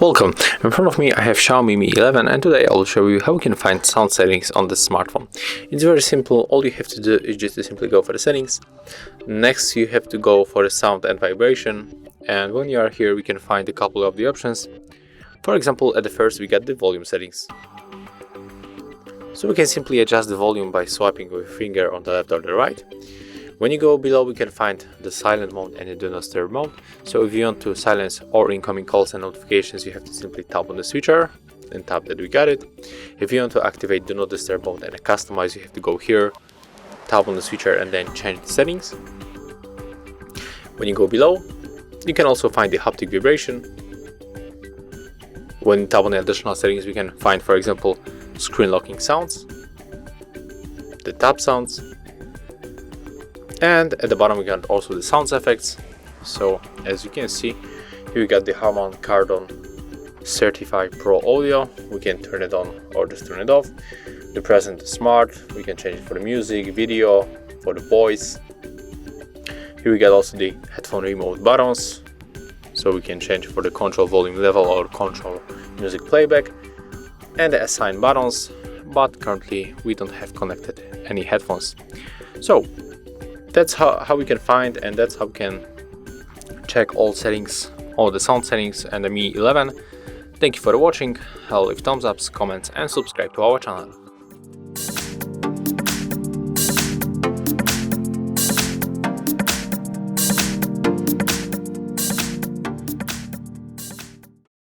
Welcome, in front of me I have Xiaomi Mi 11 and today I will show you how we can find sound settings on the smartphone. It's very simple. All you have to do is just to simply go for the settings. Next you have to go for the sound and vibration, and when you are here we can find a couple of the options. For example, at the first we got the volume settings. So we can simply adjust the volume by swiping with finger on the left or the right. When you go below we can find the silent mode and the do not disturb mode. So if you want to silence all incoming calls and notifications, you have to simply tap on the switcher and tap that we got it. If you want to activate do not disturb mode and customize, you have to go here, tap on the switcher and then change the settings. When you go below you can also find the haptic vibration. When you tap on the additional settings we can find, for example, screen locking sounds, the tap sounds, and at the bottom we got also the sound effects. So as you can see, here we got the Harman Kardon Certified Pro audio. We can turn it on or just turn it off. The present smart, we can change it for the music, video, for the voice. Here we got also the headphone remote buttons, so we can change for the control volume level or control music playback, and the assign buttons, but currently we don't have connected any headphones. So that's how we can find, and that's how we can check all settings, all the sound settings and the Mi 11. Thank you for watching. I'll leave thumbs ups, comments and subscribe to our channel.